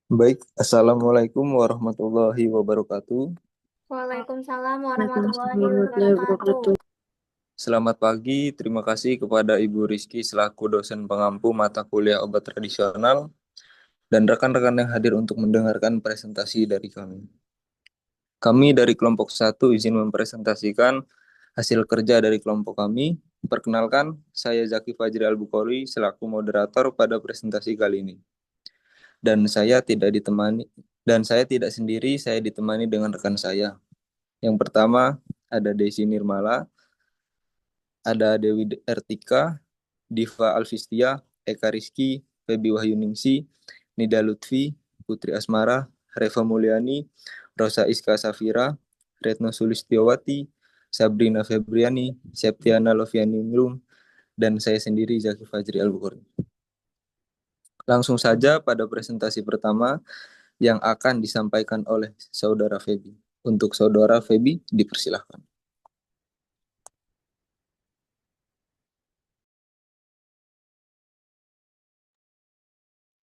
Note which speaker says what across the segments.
Speaker 1: Baik, Assalamualaikum warahmatullahi wabarakatuh.
Speaker 2: Waalaikumsalam
Speaker 3: Waalaikumsalam
Speaker 2: warahmatullahi
Speaker 3: warahmatullahi
Speaker 2: wabarakatuh.
Speaker 3: wabarakatuh.
Speaker 1: Selamat pagi, terima kasih kepada Ibu Rizky selaku dosen pengampu mata kuliah obat tradisional dan rekan-rekan yang hadir untuk mendengarkan presentasi dari kami. Kami dari kelompok satu izin mempresentasikan hasil kerja dari kelompok kami. Perkenalkan, saya Zaki Fajri Al-Bukhari selaku moderator pada presentasi kali ini. Dan saya tidak sendiri, saya ditemani dengan rekan saya. Yang pertama ada Desi Nirmala, ada Dewi Ertika, Diva Alfistia, Eka Rizky, Febi Wahyuningsi, Nida Lutfi, Putri Asmara, Reva Mulyani, Rosa Iska Safira, Retno Sulistyowati, Sabrina Febriani, Septiana Loviani Ningrum, dan saya sendiri Zaki Fajri Al-Bukhari. Langsung saja pada presentasi pertama yang akan disampaikan oleh Saudara Febi. Untuk Saudara Febi, dipersilahkan.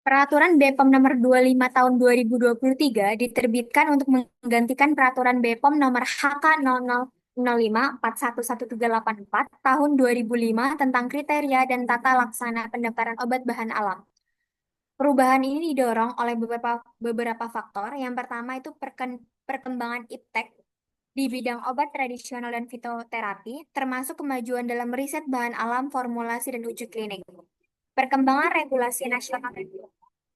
Speaker 2: Peraturan BPOM nomor 25 tahun 2023 diterbitkan untuk menggantikan Peraturan BPOM nomor HK 0005411384 tahun 2005 tentang kriteria dan tata laksana pendaftaran obat bahan alam. Perubahan ini didorong oleh beberapa faktor. Yang pertama itu perkembangan iptek di bidang obat tradisional dan fitoterapi, termasuk kemajuan dalam riset bahan alam, formulasi, dan uji klinik. Perkembangan regulasi nasional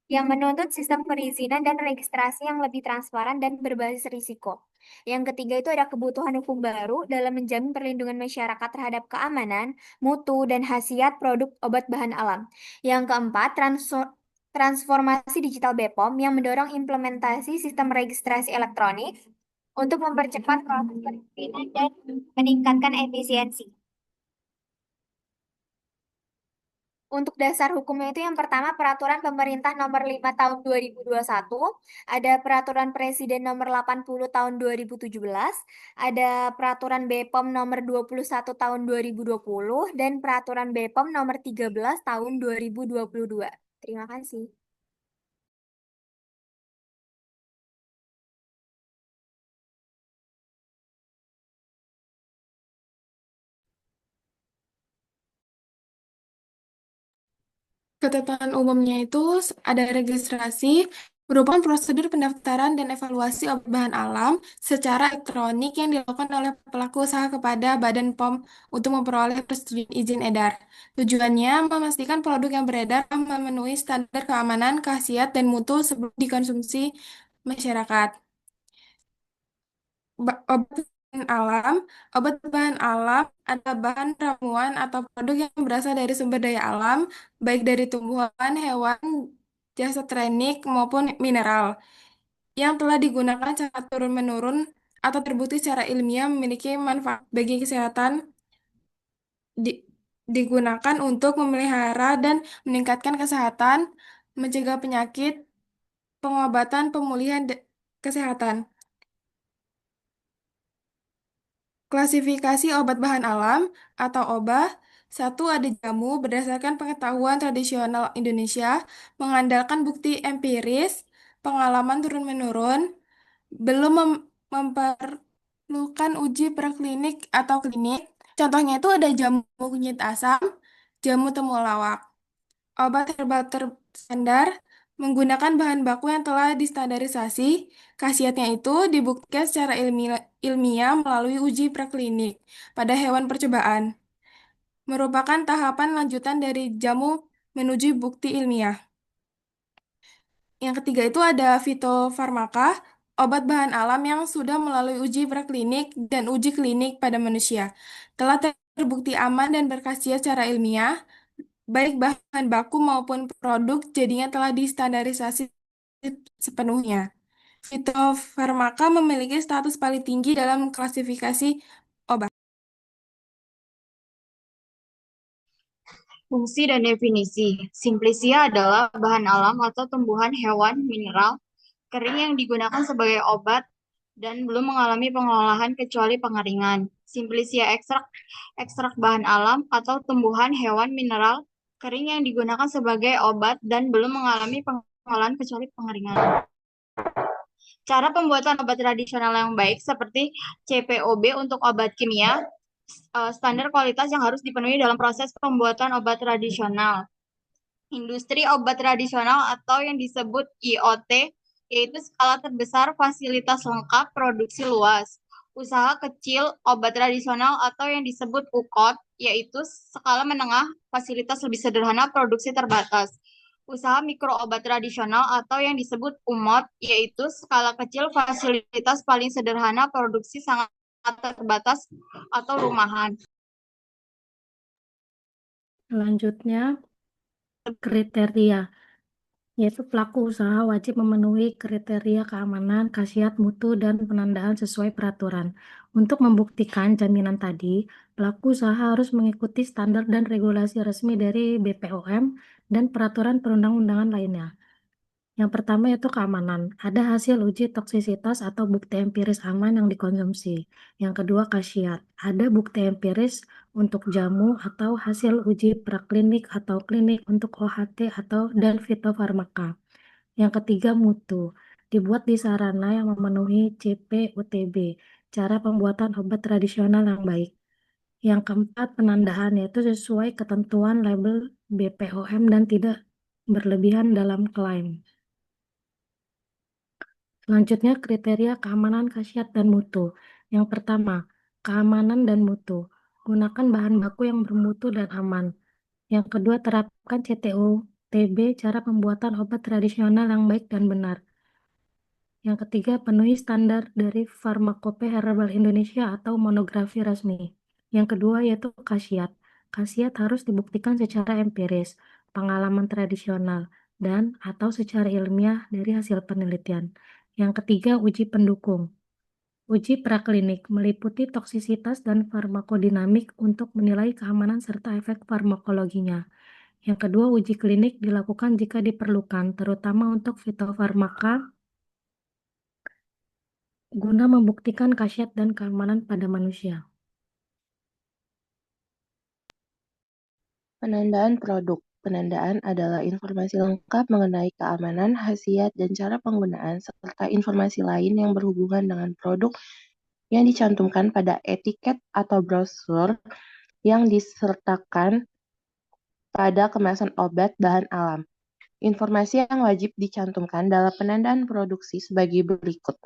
Speaker 2: yang menuntut sistem perizinan dan registrasi yang lebih transparan dan berbasis risiko. Yang ketiga itu ada kebutuhan hukum baru dalam menjamin perlindungan masyarakat terhadap keamanan, mutu, dan khasiat produk obat bahan alam. Yang keempat, transformasi digital BPOM yang mendorong implementasi sistem registrasi elektronik untuk mempercepat proses perizinan dan meningkatkan efisiensi. Untuk dasar hukumnya itu yang pertama Peraturan Pemerintah Nomor 5 Tahun 2021, ada Peraturan Presiden Nomor 80 Tahun 2017, ada Peraturan BPOM Nomor 21 Tahun 2020, dan Peraturan BPOM Nomor 13 Tahun 2022. Terima kasih.
Speaker 3: Ketentuan umumnya itu ada registrasi, merupakan prosedur pendaftaran dan evaluasi obat bahan alam secara elektronik yang dilakukan oleh pelaku usaha kepada Badan POM untuk memperoleh persetujuan izin edar. Tujuannya memastikan produk yang beredar memenuhi standar keamanan, khasiat, dan mutu sebelum dikonsumsi masyarakat. Obat bahan alam, obat bahan alam adalah bahan ramuan atau produk yang berasal dari sumber daya alam, baik dari tumbuhan, hewan, jasa teknik maupun mineral, yang telah digunakan secara turun-menurun atau terbukti secara ilmiah memiliki manfaat bagi kesehatan, di- digunakan untuk memelihara dan meningkatkan kesehatan, mencegah penyakit, pengobatan, pemulihan kesehatan. Klasifikasi obat bahan alam atau OBAH. Satu, ada jamu berdasarkan pengetahuan tradisional Indonesia, mengandalkan bukti empiris, pengalaman turun-menurun, belum memerlukan uji preklinik atau klinik. Contohnya itu ada jamu kunyit asam, jamu temulawak. Obat herbal terstandar menggunakan bahan baku yang telah distandarisasi. Khasiatnya itu dibuktikan secara ilmiah melalui uji preklinik pada hewan percobaan. Merupakan tahapan lanjutan dari jamu menuju bukti ilmiah. Yang ketiga itu ada fitofarmaka, obat bahan alam yang sudah melalui uji preklinik dan uji klinik pada manusia. Telah terbukti aman dan berkhasiat secara ilmiah, baik bahan baku maupun produk jadinya telah distandarisasi sepenuhnya. Fitofarmaka memiliki status paling tinggi dalam klasifikasi obat.
Speaker 4: Fungsi dan definisi. Simplicia adalah bahan alam atau tumbuhan hewan mineral kering yang digunakan sebagai obat dan belum mengalami pengolahan kecuali pengeringan. Simplicia ekstrak, ekstrak bahan alam atau tumbuhan hewan mineral kering yang digunakan sebagai obat dan belum mengalami pengolahan kecuali pengeringan. Cara pembuatan obat tradisional yang baik seperti CPOB untuk obat kimia, standar kualitas yang harus dipenuhi dalam proses pembuatan obat tradisional. Industri obat tradisional atau yang disebut IoT, yaitu skala terbesar, fasilitas lengkap, produksi luas. Usaha kecil obat tradisional atau yang disebut UKOT, yaitu skala menengah, fasilitas lebih sederhana, produksi terbatas. Usaha mikro obat tradisional atau yang disebut UMOT, yaitu skala kecil, fasilitas paling sederhana, produksi sangat terbatas atau rumahan.
Speaker 5: Selanjutnya, kriteria, yaitu pelaku usaha wajib memenuhi kriteria keamanan, khasiat, mutu, dan penandaan sesuai peraturan. Untuk membuktikan jaminan tadi, pelaku usaha harus mengikuti standar dan regulasi resmi dari BPOM dan peraturan perundang-undangan lainnya. Yang pertama yaitu keamanan. Ada hasil uji toksisitas atau bukti empiris aman yang dikonsumsi. Yang kedua khasiat. Ada bukti empiris untuk jamu atau hasil uji praklinik atau klinik untuk OHT dan fitofarmaka. Yang ketiga mutu. Dibuat di sarana yang memenuhi CP/UTB, cara pembuatan obat tradisional yang baik. Yang keempat penandaan, yaitu sesuai ketentuan label BPOM dan tidak berlebihan dalam klaim. Selanjutnya kriteria keamanan, khasiat, dan mutu. Yang pertama, keamanan dan mutu. Gunakan bahan baku yang bermutu dan aman. Yang kedua, terapkan CTU-TB, cara pembuatan obat tradisional yang baik dan benar. Yang ketiga, penuhi standar dari Farmakope Herbal Indonesia atau monografi resmi. Yang kedua yaitu khasiat. Khasiat harus dibuktikan secara empiris, pengalaman tradisional, dan atau secara ilmiah dari hasil penelitian. Yang ketiga, uji pendukung. Uji praklinik meliputi toksisitas dan farmakodinamik untuk menilai keamanan serta efek farmakologinya. Yang kedua, uji klinik dilakukan jika diperlukan, terutama untuk fitofarmaka, guna membuktikan khasiat dan keamanan pada manusia.
Speaker 6: Penandaan produk. Penandaan adalah informasi lengkap mengenai keamanan, khasiat, dan cara penggunaan, serta informasi lain yang berhubungan dengan produk yang dicantumkan pada etiket atau brosur yang disertakan pada kemasan obat bahan alam. Informasi yang wajib dicantumkan dalam penandaan produksi sebagai berikut.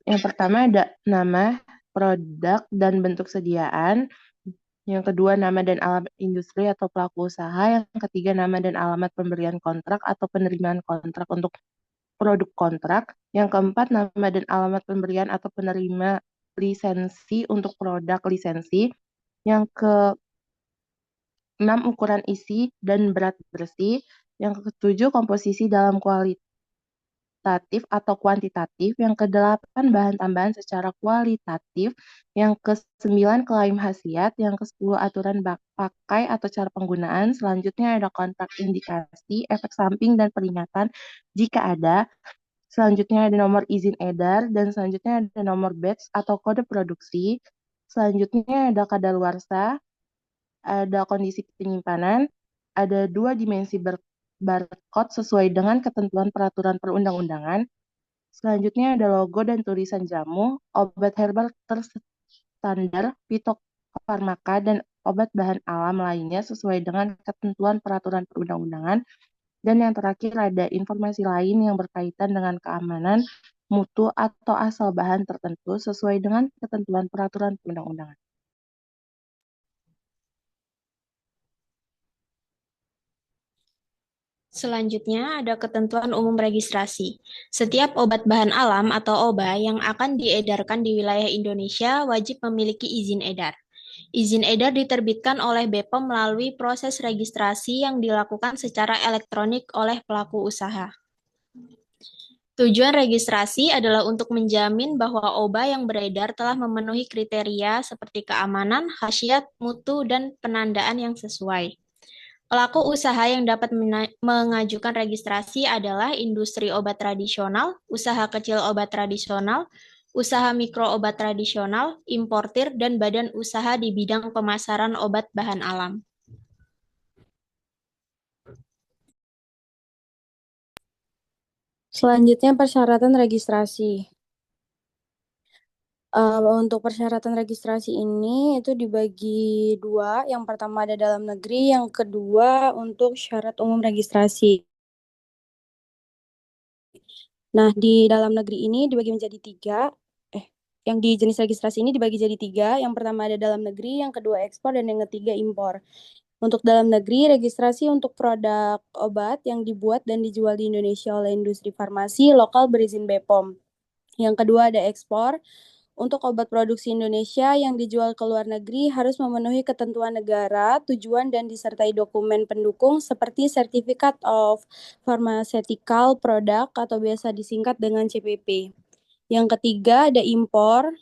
Speaker 6: Yang pertama ada nama, produk, dan bentuk sediaan. Yang kedua, nama dan alamat industri atau pelaku usaha. Yang ketiga, nama dan alamat pemberian kontrak atau penerimaan kontrak untuk produk kontrak. Yang keempat, nama dan alamat pemberian atau penerima lisensi untuk produk lisensi. Yang keenam, ukuran isi dan berat bersih. Yang ketujuh, komposisi dalam kualitatif atau kuantitatif. Yang kedelapan, bahan tambahan secara kualitatif. Yang kesembilan, klaim khasiat. Yang kesepuluh, aturan pakai atau cara penggunaan. Selanjutnya ada kontrak indikasi, efek samping, dan peringatan jika ada. Selanjutnya ada nomor izin edar. Dan selanjutnya ada nomor batch atau kode produksi. Selanjutnya ada kadaluarsa, ada kondisi penyimpanan, ada 2 dimensi barcode sesuai dengan ketentuan peraturan perundang-undangan. Selanjutnya ada logo dan tulisan jamu, obat herbal terstandar, fitofarmaka, dan obat bahan alam lainnya sesuai dengan ketentuan peraturan perundang-undangan. Dan yang terakhir ada informasi lain yang berkaitan dengan keamanan, mutu, atau asal bahan tertentu sesuai dengan ketentuan peraturan perundang-undangan.
Speaker 2: Selanjutnya ada ketentuan umum registrasi. Setiap obat bahan alam atau OBA yang akan diedarkan di wilayah Indonesia wajib memiliki izin edar. Izin edar diterbitkan oleh BPOM melalui proses registrasi yang dilakukan secara elektronik oleh pelaku usaha. Tujuan registrasi adalah untuk menjamin bahwa OBA yang beredar telah memenuhi kriteria seperti keamanan, khasiat, mutu, dan penandaan yang sesuai. Pelaku usaha yang dapat mengajukan registrasi adalah industri obat tradisional, usaha kecil obat tradisional, usaha mikro obat tradisional, importir, dan badan usaha di bidang pemasaran obat bahan alam.
Speaker 7: Selanjutnya persyaratan registrasi. Untuk persyaratan registrasi ini itu dibagi dua. Yang pertama ada dalam negeri, yang kedua untuk syarat umum registrasi. Nah, di dalam negeri ini dibagi menjadi tiga. Yang di jenis registrasi ini dibagi jadi tiga. Yang pertama ada dalam negeri, yang kedua ekspor, dan yang ketiga impor. Untuk dalam negeri, registrasi untuk produk obat yang dibuat dan dijual di Indonesia oleh industri farmasi lokal berizin BPOM. Yang kedua ada ekspor. Untuk obat produksi Indonesia yang dijual ke luar negeri harus memenuhi ketentuan negara, tujuan, dan disertai dokumen pendukung seperti Certificate of Pharmaceutical Product atau biasa disingkat dengan CPP. Yang ketiga ada impor.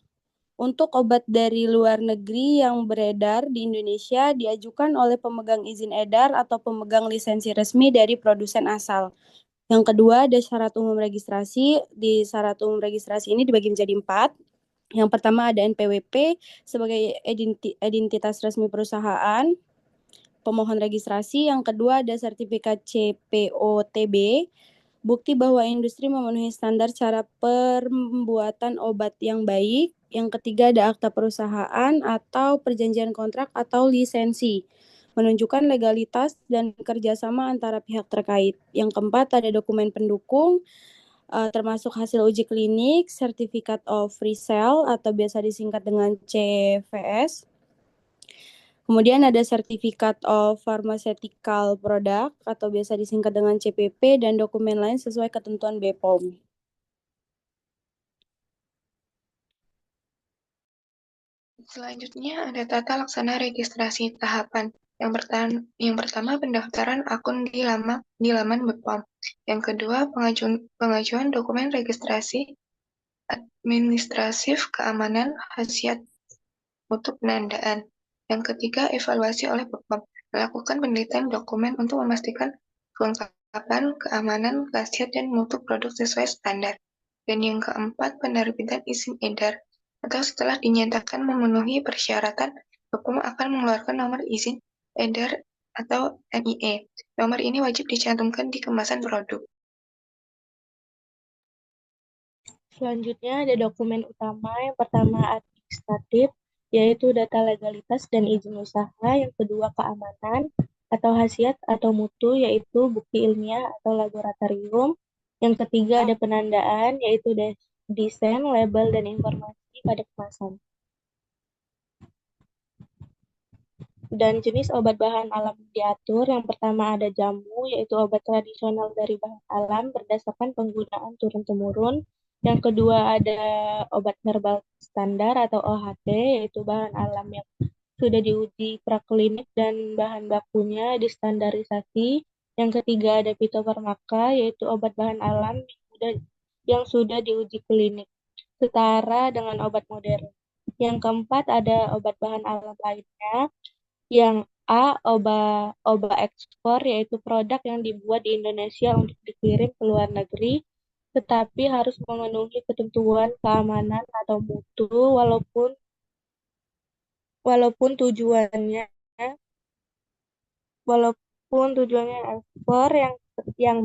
Speaker 7: Untuk obat dari luar negeri yang beredar di Indonesia diajukan oleh pemegang izin edar atau pemegang lisensi resmi dari produsen asal. Yang kedua ada syarat umum registrasi. Di syarat umum registrasi ini dibagi menjadi 4. Yang pertama ada NPWP sebagai identitas resmi perusahaan pemohon registrasi. Yang kedua ada sertifikat CPOTB, bukti bahwa industri memenuhi standar cara pembuatan obat yang baik. Yang ketiga ada akta perusahaan atau perjanjian kontrak atau lisensi, menunjukkan legalitas dan kerjasama antara pihak terkait. Yang keempat ada dokumen pendukung, termasuk hasil uji klinik, Certificate of Resale atau biasa disingkat dengan CVS. Kemudian ada Certificate of Pharmaceutical Product atau biasa disingkat dengan CPP dan dokumen lain sesuai ketentuan BPOM.
Speaker 3: Selanjutnya ada tata laksana registrasi tahapan. Yang pertama pendaftaran akun di laman BPOM. Yang kedua pengajuan dokumen registrasi administratif keamanan khasiat mutu penandaan. Yang ketiga evaluasi oleh BPOM. Melakukan penelitian dokumen untuk memastikan kelengkapan, keamanan, khasiat, dan mutu produk sesuai standar. Dan yang keempat penerbitan izin edar, atau setelah dinyatakan memenuhi persyaratan, BPOM akan mengeluarkan nomor izin edar atau NIE. Nomor ini wajib dicantumkan di kemasan produk.
Speaker 6: Selanjutnya ada dokumen utama. Yang pertama administratif, yaitu data legalitas dan izin usaha. Yang kedua keamanan atau khasiat atau mutu, yaitu bukti ilmiah atau laboratorium. Yang ketiga ada penandaan, yaitu desain, label, dan informasi pada kemasan. Dan jenis obat bahan alam diatur. Yang pertama ada jamu, yaitu obat tradisional dari bahan alam berdasarkan penggunaan turun-temurun. Yang kedua ada obat herbal standar atau OHT, yaitu bahan alam yang sudah diuji praklinik dan bahan bakunya distandarisasi. Yang ketiga ada fitofarmaka, yaitu obat bahan alam yang sudah diuji klinik setara dengan obat modern. Yang keempat ada obat bahan alam lainnya. Yang A, oba ekspor, yaitu produk yang dibuat di Indonesia untuk dikirim ke luar negeri, tetapi harus memenuhi ketentuan keamanan atau mutu walaupun tujuannya ekspor. Yang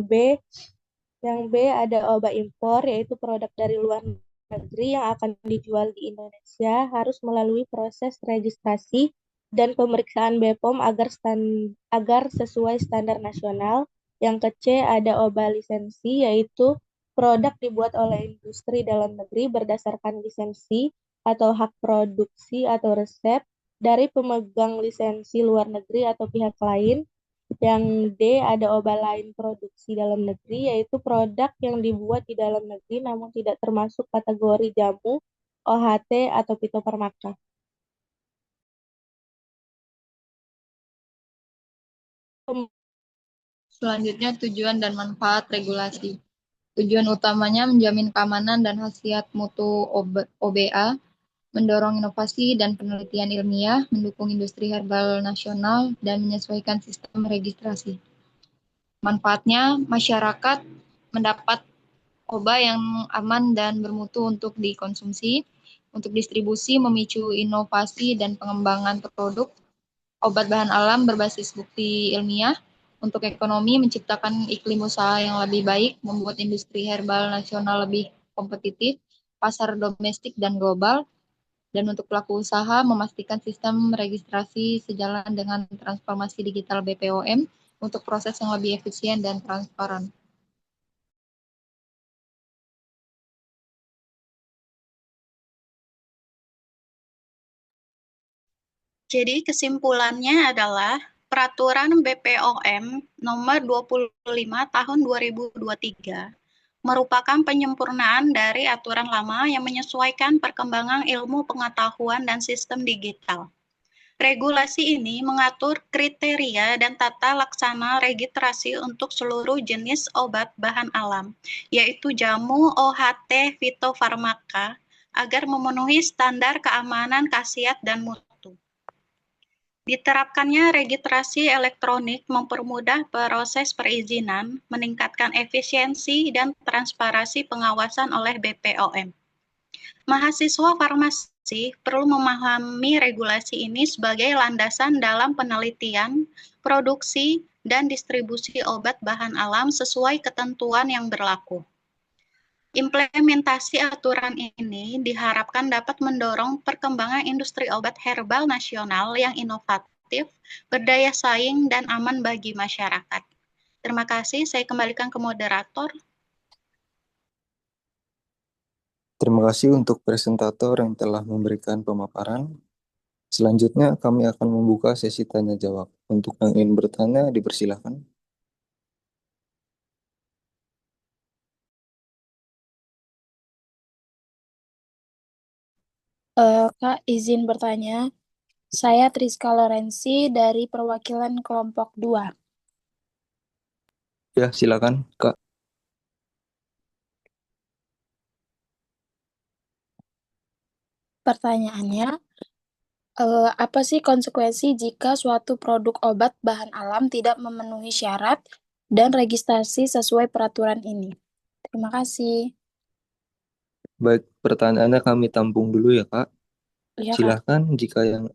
Speaker 6: B ada obat impor, yaitu produk dari luar negeri yang akan dijual di Indonesia harus melalui proses registrasi dan pemeriksaan BPOM agar sesuai standar nasional. Yang C ada obat lisensi, yaitu produk dibuat oleh industri dalam negeri berdasarkan lisensi atau hak produksi atau resep dari pemegang lisensi luar negeri atau pihak lain. Yang D ada obat lain produksi dalam negeri, yaitu produk yang dibuat di dalam negeri namun tidak termasuk kategori jamu, OHT, atau fitofarmaka.
Speaker 8: Selanjutnya tujuan dan manfaat regulasi. Tujuan utamanya menjamin keamanan dan khasiat mutu OBA, mendorong inovasi dan penelitian ilmiah, mendukung industri herbal nasional, dan menyesuaikan sistem registrasi. Manfaatnya, masyarakat mendapat obat yang aman dan bermutu untuk dikonsumsi. Untuk distribusi, memicu inovasi dan pengembangan produk obat bahan alam berbasis bukti ilmiah, Untuk ekonomi, menciptakan iklim usaha yang lebih baik, membuat industri herbal nasional lebih kompetitif, pasar domestik dan global, dan untuk pelaku usaha, memastikan sistem registrasi sejalan dengan transformasi digital BPOM untuk proses yang lebih efisien dan transparan.
Speaker 9: Jadi kesimpulannya adalah Peraturan BPOM Nomor 25 Tahun 2023 merupakan penyempurnaan dari aturan lama yang menyesuaikan perkembangan ilmu pengetahuan dan sistem digital. Regulasi ini mengatur kriteria dan tata laksana registrasi untuk seluruh jenis obat bahan alam, yaitu jamu, OHT, fitofarmaka, agar memenuhi standar keamanan, khasiat, dan mutu. Diterapkannya registrasi elektronik mempermudah proses perizinan, meningkatkan efisiensi dan transparansi pengawasan oleh BPOM. Mahasiswa farmasi perlu memahami regulasi ini sebagai landasan dalam penelitian, produksi, dan distribusi obat bahan alam sesuai ketentuan yang berlaku. Implementasi aturan ini diharapkan dapat mendorong perkembangan industri obat herbal nasional yang inovatif, berdaya saing, dan aman bagi masyarakat. Terima kasih, saya kembalikan ke moderator.
Speaker 1: Terima kasih untuk presentator yang telah memberikan pemaparan. Selanjutnya kami akan membuka sesi tanya jawab. Untuk yang ingin bertanya, dipersilakan.
Speaker 10: Kak, izin bertanya. Saya Triska Lorenzi dari perwakilan kelompok 2.
Speaker 1: Ya, silakan, Kak.
Speaker 10: Pertanyaannya, apa sih konsekuensi jika suatu produk obat bahan alam tidak memenuhi syarat dan registrasi sesuai peraturan ini? Terima kasih.
Speaker 1: Baik, pertanyaannya kami tampung dulu ya, Kak.
Speaker 10: Iya, Kak.
Speaker 1: Silakan jika yang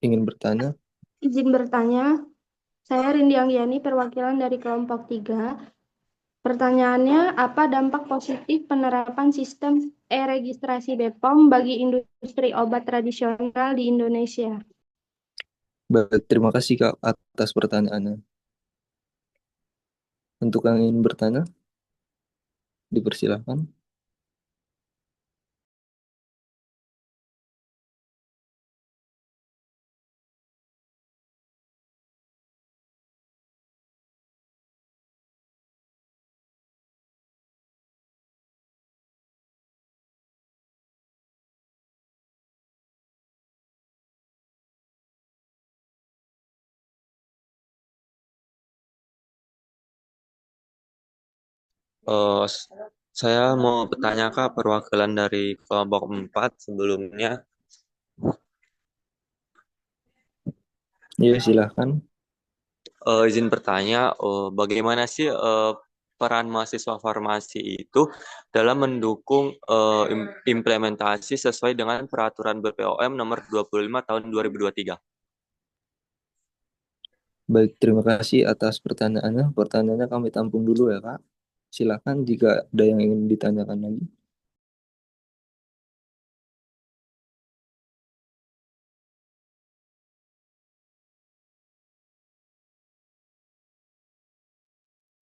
Speaker 1: ingin bertanya.
Speaker 11: Izin bertanya, saya Rindi Anggiani, perwakilan dari kelompok 3. Pertanyaannya, apa dampak positif penerapan sistem e-registrasi BPOM bagi industri obat tradisional di Indonesia?
Speaker 1: Baik, terima kasih, Kak, atas pertanyaannya. Untuk yang ingin bertanya, dipersilakan.
Speaker 12: Saya mau bertanya Kak, perwakilan dari kelompok 4 sebelumnya.
Speaker 1: Iya, silakan.
Speaker 12: Izin bertanya, bagaimana sih peran mahasiswa farmasi itu dalam mendukung implementasi sesuai dengan peraturan BPOM nomor 25 tahun 2023?
Speaker 1: Baik, terima kasih atas pertanyaannya. Pertanyaannya kami tampung dulu ya, Kak. Silakan jika ada yang ingin ditanyakan lagi.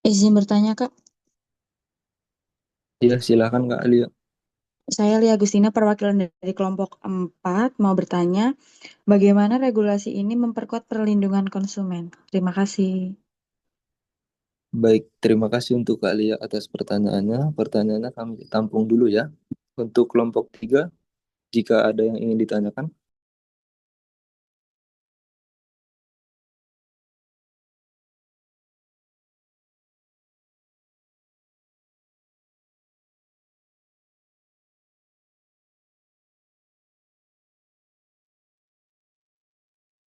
Speaker 13: Izin bertanya, Kak.
Speaker 1: Iya, silakan Kak Alia.
Speaker 13: Saya Lia Agustina, perwakilan dari kelompok 4, mau bertanya, bagaimana regulasi ini memperkuat perlindungan konsumen? Terima kasih.
Speaker 1: Baik, terima kasih untuk Kak Lia atas pertanyaannya. Pertanyaannya kami tampung dulu ya. Untuk kelompok 3, jika ada yang ingin ditanyakan.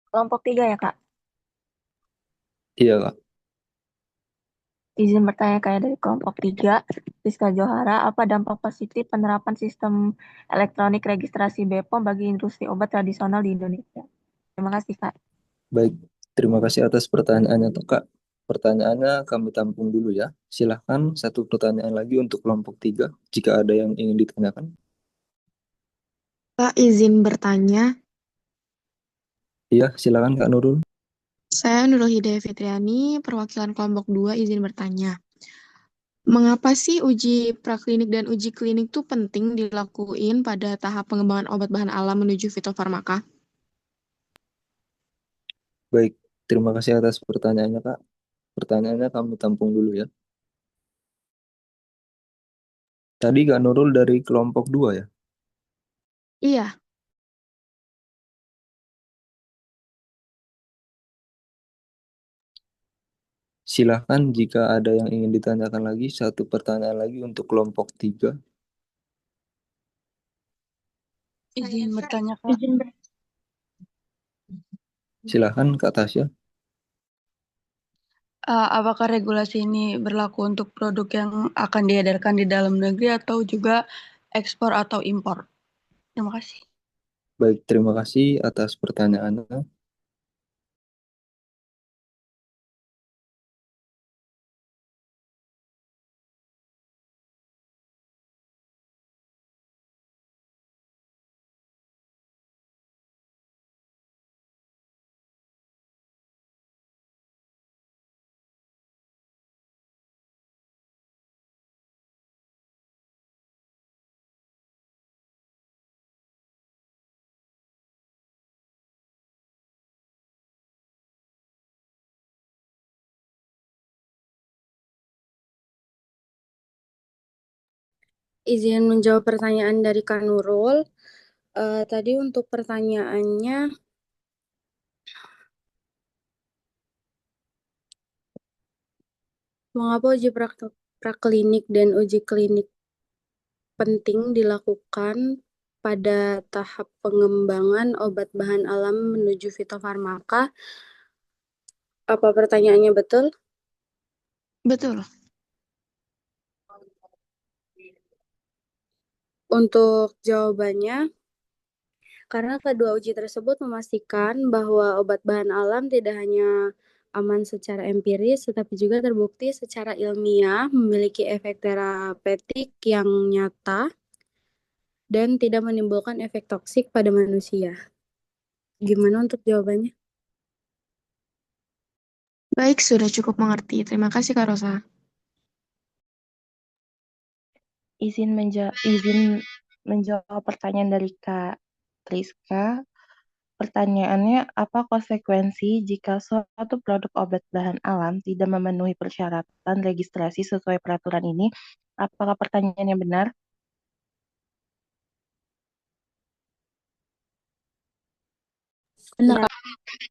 Speaker 14: Kelompok 3 ya, Kak?
Speaker 1: Iya, Kak.
Speaker 14: Izin bertanya kayak dari kelompok 3, Rizka Johara, apa dampak positif penerapan sistem elektronik registrasi BPOM bagi industri obat tradisional di Indonesia? Terima kasih, Kak.
Speaker 1: Baik, Terima kasih atas pertanyaannya, Kak. Pertanyaannya kami tampung dulu ya. Silahkan satu pertanyaan lagi untuk kelompok 3, jika ada yang ingin ditanyakan.
Speaker 15: Kak, izin bertanya.
Speaker 1: Iya, silakan Kak Nurul.
Speaker 15: Saya Nurul Hidayah Fitriani, perwakilan kelompok 2, izin bertanya. Mengapa sih uji praklinik dan uji klinik itu penting dilakuin pada tahap pengembangan obat bahan alam menuju fitofarmaka?
Speaker 1: Baik, terima kasih atas pertanyaannya, Kak. Pertanyaannya kami tampung dulu ya. Tadi Kak Nurul dari kelompok 2 ya?
Speaker 15: Iya,
Speaker 1: Silahkan jika ada yang ingin ditanyakan lagi, satu pertanyaan lagi untuk kelompok 3.
Speaker 16: Izin bertanya, Kak.
Speaker 1: Silahkan Kak Tasya.
Speaker 16: Apakah regulasi ini berlaku untuk produk yang akan diedarkan di dalam negeri atau juga ekspor atau impor? Terima kasih.
Speaker 1: Baik, terima kasih atas pertanyaannya.
Speaker 7: Izin menjawab pertanyaan dari Kak Nurul. Tadi untuk pertanyaannya, mengapa uji praklinik dan uji klinik penting dilakukan pada tahap pengembangan obat bahan alam menuju fitofarmaka? Apa pertanyaannya betul?
Speaker 15: betul.
Speaker 7: Untuk jawabannya, karena kedua uji tersebut memastikan bahwa obat bahan alam tidak hanya aman secara empiris, tetapi juga terbukti secara ilmiah memiliki efek terapeutik yang nyata dan tidak menimbulkan efek toksik pada manusia. Gimana untuk jawabannya?
Speaker 15: Baik, sudah cukup mengerti. Terima kasih, Kak Rosa.
Speaker 6: Izin menjawab pertanyaan dari Kak Triska. Pertanyaannya, apa konsekuensi jika suatu produk obat bahan alam tidak memenuhi persyaratan registrasi sesuai peraturan ini? Apakah pertanyaannya benar?
Speaker 10: Benar,
Speaker 7: Ya,
Speaker 10: Kak.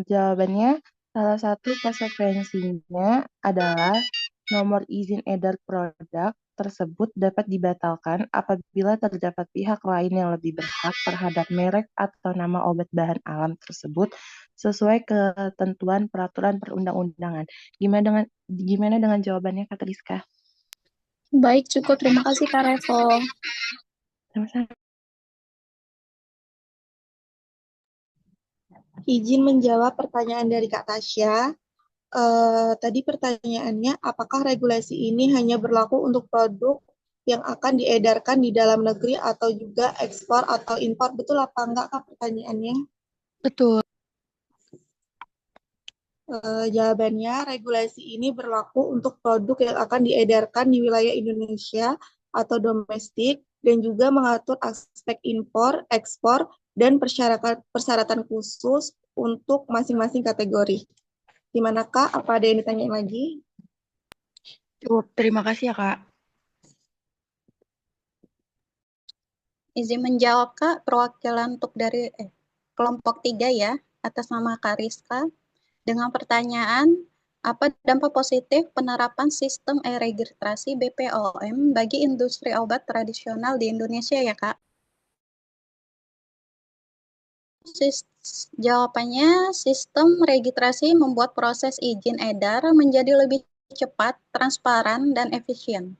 Speaker 6: Jawabannya, salah satu konsekuensinya adalah nomor izin edar produk tersebut dapat dibatalkan apabila terdapat pihak lain yang lebih berhak terhadap merek atau nama obat bahan alam tersebut sesuai ketentuan peraturan perundang-undangan. Gimana dengan jawabannya, Kak Rizka?
Speaker 10: Baik, cukup. Terima kasih, Kak Revo.
Speaker 6: Sama-sama.
Speaker 17: Izin menjawab pertanyaan dari Kak Tasya. Tadi pertanyaannya, apakah regulasi ini hanya berlaku untuk produk yang akan diedarkan di dalam negeri atau juga ekspor atau impor? Betul apa enggak, Kak, pertanyaannya?
Speaker 16: Betul.
Speaker 17: Jawabannya, regulasi ini berlaku untuk produk yang akan diedarkan di wilayah Indonesia atau domestik dan juga mengatur aspek impor, ekspor, dan persyaratan khusus untuk masing-masing kategori. Gimana, Kak? Apa ada yang ditanyain lagi?
Speaker 16: Cukup. Terima kasih ya, Kak.
Speaker 9: Izin menjawab, Kak, perwakilan untuk dari kelompok 3 ya, atas nama Kak Rizka, dengan pertanyaan, apa dampak positif penerapan sistem e-registrasi BPOM bagi industri obat tradisional di Indonesia ya, Kak? Jawabannya, sistem registrasi membuat proses izin edar menjadi lebih cepat, transparan, dan efisien.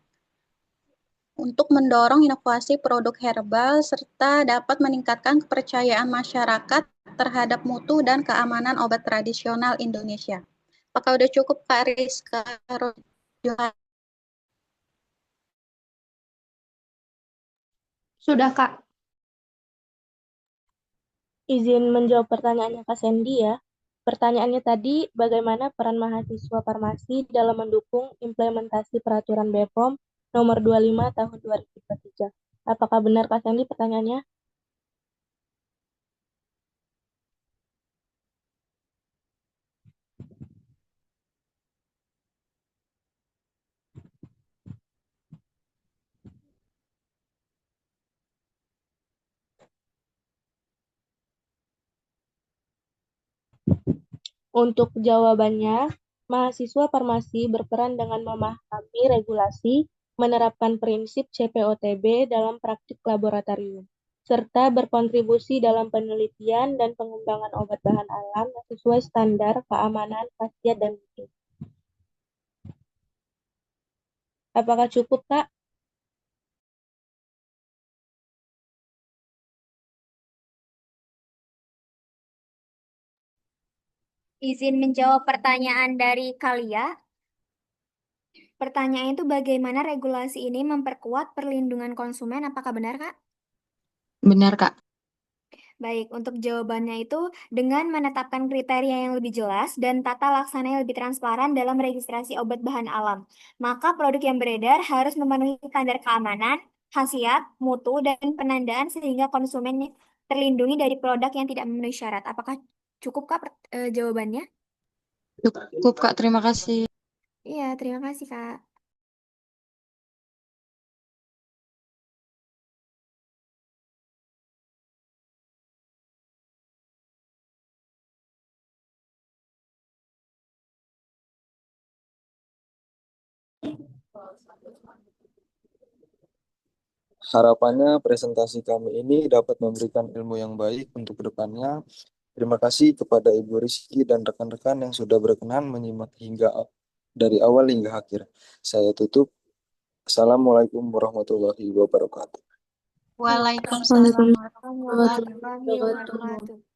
Speaker 9: untuk mendorong inovasi produk herbal serta dapat meningkatkan kepercayaan masyarakat terhadap mutu dan keamanan obat tradisional Indonesia. Apakah udah cukup Kak Rizka?
Speaker 11: Sudah, Kak.
Speaker 10: Izin menjawab pertanyaannya Kak Sandy ya. Pertanyaannya tadi, bagaimana peran mahasiswa farmasi dalam mendukung implementasi peraturan BPOM nomor 25 tahun 2023? Apakah benar Kak Sandy pertanyaannya? Untuk jawabannya, mahasiswa farmasi berperan dengan memahami regulasi, menerapkan prinsip CPOTB dalam praktik laboratorium, serta berkontribusi dalam penelitian dan pengembangan obat bahan alam yang sesuai standar keamanan, khasiat, dan mutu. Apakah cukup, Kak?
Speaker 2: Izin menjawab pertanyaan dari Kalia. Pertanyaannya itu bagaimana regulasi ini memperkuat perlindungan konsumen? Apakah benar, Kak?
Speaker 13: Benar, Kak.
Speaker 2: Baik, untuk jawabannya itu dengan menetapkan kriteria yang lebih jelas dan tata laksana yang lebih transparan dalam registrasi obat bahan alam. Maka produk yang beredar harus memenuhi standar keamanan, khasiat, mutu, dan penandaan sehingga konsumen terlindungi dari produk yang tidak memenuhi syarat. Apakah cukup, Kak, jawabannya?
Speaker 13: Cukup, Kak. Terima kasih.
Speaker 2: Iya, terima kasih, Kak.
Speaker 1: Harapannya presentasi kami ini dapat memberikan ilmu yang baik untuk kedepannya. Terima kasih kepada Ibu Rizky dan rekan-rekan yang sudah berkenan menyimak hingga dari awal hingga akhir. Saya tutup. Assalamualaikum warahmatullahi wabarakatuh.
Speaker 9: Waalaikumsalam warahmatullahi
Speaker 2: Warahmatullahi
Speaker 9: wabarakatuh.
Speaker 2: wabarakatuh.